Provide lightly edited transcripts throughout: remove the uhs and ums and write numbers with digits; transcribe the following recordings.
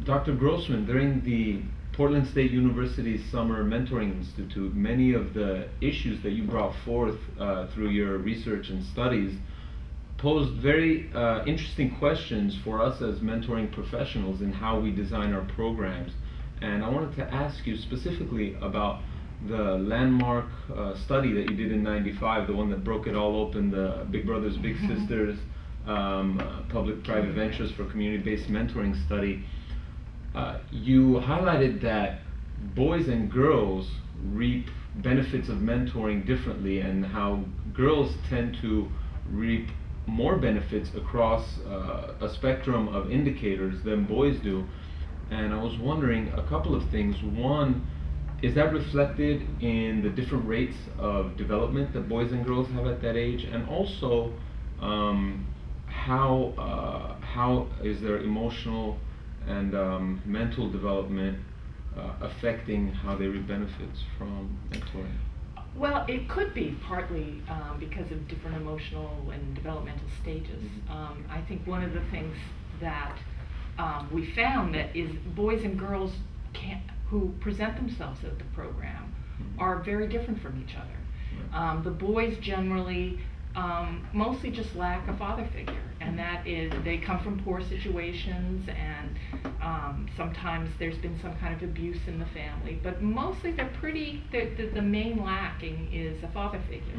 Dr. Grossman, during the Portland State University Summer Mentoring Institute, many of the issues that you brought forth through your research and studies posed very interesting questions for us as mentoring professionals in how we design our programs. And I wanted to ask you specifically about the landmark study that you did in '95, the one that broke it all open, the Big Brothers Big Sisters public-private ventures for community-based mentoring study. You highlighted that boys and girls reap benefits of mentoring differently, and how girls tend to reap more benefits across a spectrum of indicators than boys do. And I was wondering a couple of things. One, is that reflected in the different rates of development that boys and girls have at that age? And also, how is their emotional and mental development affecting how they reap benefits from mentoring? Well, it could be partly because of different emotional and developmental stages. I think one of the things that we found that is boys and girls who present themselves at the program are very different from each other. The boys generally mostly just lack a father figure, and that is they come from poor situations, and sometimes there's been some kind of abuse in the family, but mostly the main lacking is a father figure.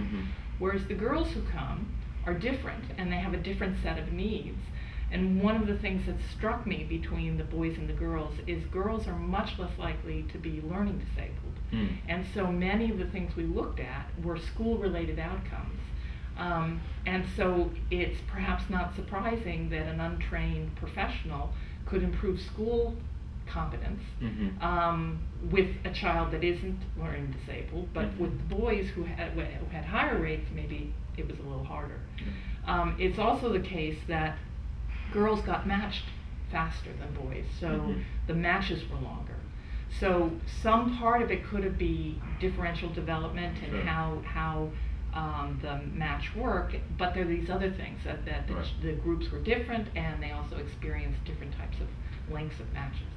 Whereas the girls who come are different, and they have a different set of needs. And one of the things that struck me between the boys and the girls is girls are much less likely to be learning disabled. And so many of the things we looked at were school-related outcomes. And so it's perhaps not surprising that an untrained professional could improve school competence with a child that isn't learning disabled, but with the boys who had higher rates, maybe it was a little harder. It's also the case that girls got matched faster than boys, so the matches were longer. So some part of it could be differential development and how the match worked, but there are these other things that the groups were different, and they also experienced different types of lengths of matches.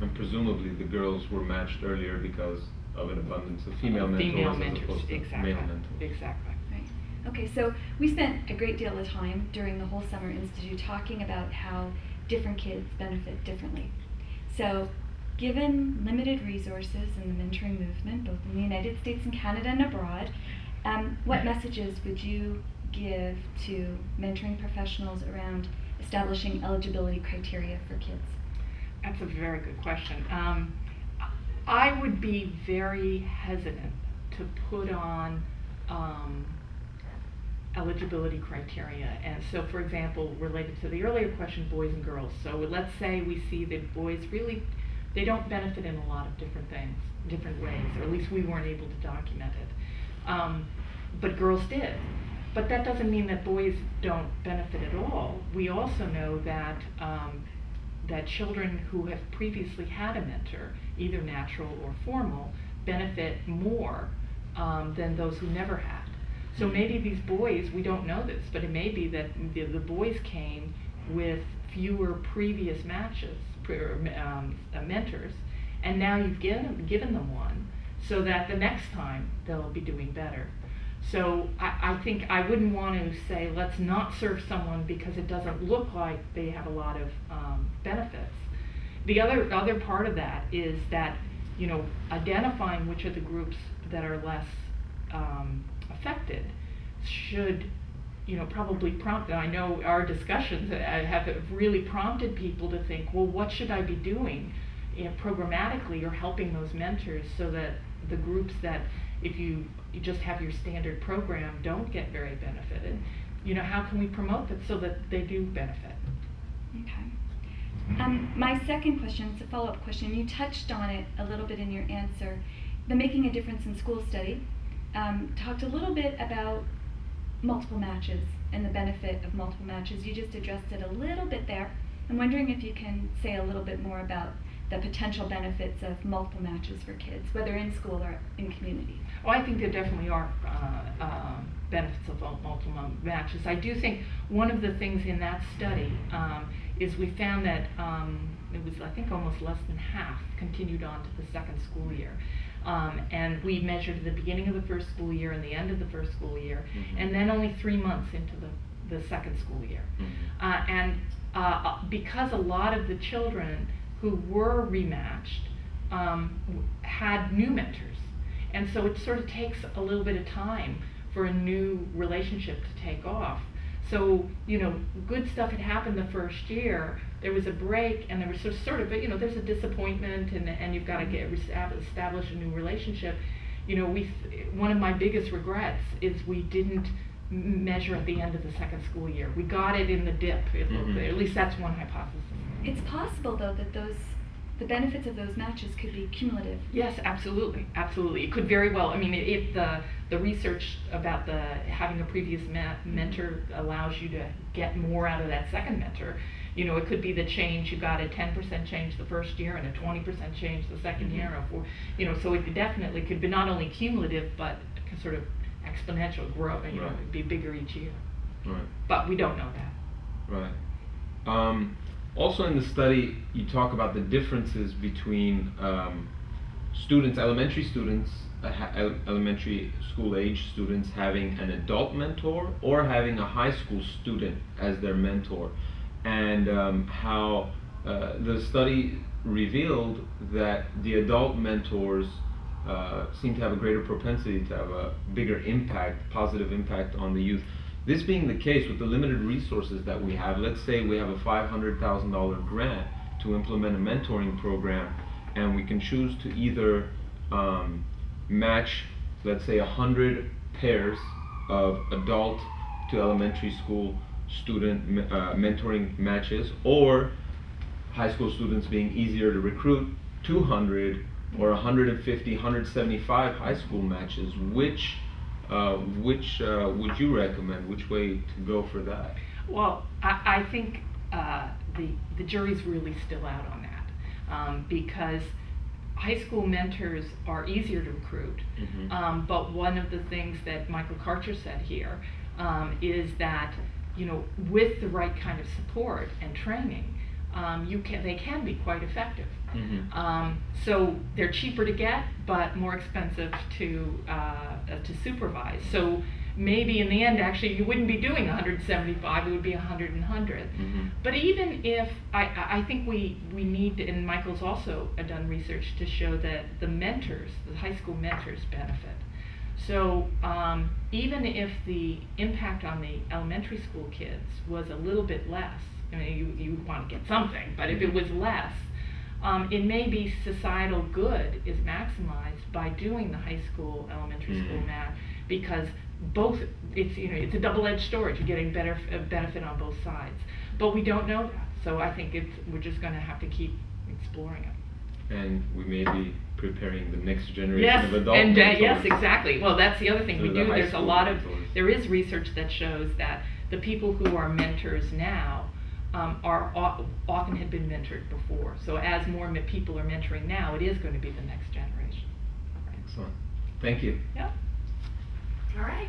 And presumably the girls were matched earlier because of an abundance of female mentors as opposed to male mentors. Exactly. Right. Okay, so we spent a great deal of time during the whole Summer Institute talking about how different kids benefit differently. So given limited resources in the mentoring movement, both in the United States and Canada and abroad, what messages would you give to mentoring professionals around establishing eligibility criteria for kids? That's a very good question. I would be very hesitant to put on eligibility criteria. And so, for example, related to the earlier question, boys and girls. So let's say we see that boys really, they don't benefit in a lot of different things, different ways, or at least we weren't able to document it. But girls did. But that doesn't mean that boys don't benefit at all. We also know that that children who have previously had a mentor, either natural or formal, benefit more than those who never had. So maybe these boys, we don't know this, but it may be that the boys came with fewer previous matches, mentors, and now you've given them one, so that the next time they'll be doing better. So I think I wouldn't want to say let's not serve someone because it doesn't look like they have a lot of benefits. The other part of that is that, you know, identifying which are the groups that are less affected should, you know, probably prompt. I know our discussions have really prompted people to think, well, what should I be doing, you know, programmatically, or helping those mentors so that the groups that, if you just have your standard program, don't get very benefited, you know, how can we promote that so that they do benefit? Okay. My second question is a follow-up question. You touched on it a little bit in your answer. The Making a Difference in School study talked a little bit about multiple matches and the benefit of multiple matches. You just addressed it a little bit there. I'm wondering if you can say a little bit more about the potential benefits of multiple matches for kids, whether in school or in community. Well, I think there definitely are benefits of multiple matches. I do think one of the things in that study is we found that it was, I think, almost less than half continued on to the second school year. And we measured the beginning of the first school year and the end of the first school year, and then only 3 months into the second school year. Because a lot of the children who were rematched had new mentors, and so it sort of takes a little bit of time for a new relationship to take off. So, you know, good stuff had happened the first year, there was a break, and there was sort of, you know, there's a disappointment, and you've got to establish a new relationship. You know, one of my biggest regrets is we didn't measure at the end of the second school year. We got it in the dip, at least that's one hypothesis. It's possible, though, that the benefits of those matches could be cumulative. Yes, absolutely, absolutely. It could very well. I mean, if the research about having a previous mentor allows you to get more out of that second mentor, you know, it could be the change. You got a 10% change the first year and a 20% change the second year, you know. So it definitely could be not only cumulative but sort of exponential growth. You know, it'd be bigger each year. Right. But we don't know that. Right. Also in the study, you talk about the differences between students, elementary students, elementary school age students having an adult mentor or having a high school student as their mentor, and how the study revealed that the adult mentors seem to have a greater propensity to have a bigger impact, positive impact on the youth. This being the case, with the limited resources that we have, let's say we have a $500,000 grant to implement a mentoring program, and we can choose to either match, let's say, 100 pairs of adult to elementary school student mentoring matches, or high school students being easier to recruit, 200 or 150, 175 high school matches. Which would you recommend? Which way to go for that? Well, I think the jury's really still out on that, because high school mentors are easier to recruit. But one of the things that Michael Karcher said here is that, you know, with the right kind of support and training, they can be quite effective. So they're cheaper to get, but more expensive to supervise. So maybe in the end, actually, you wouldn't be doing 175; it would be 100 and 100. But even if I think we need to, and Michael's also done research to show that the high school mentors benefit. So even if the impact on the elementary school kids was a little bit less, I mean, you want to get something, but if it was less, it may be societal good is maximized by doing the high school, elementary school math, because both, it's a double-edged sword. You're getting better benefit on both sides, but we don't know that. So I think we're just going to have to keep exploring it. And we may be preparing the next generation of adult mentors. Yes, exactly. Well, that's the other thing we do. There is research that shows that the people who are mentors now often had been mentored before. So as more people are mentoring now, it is going to be the next generation. Excellent. Thank you. Yeah. All right.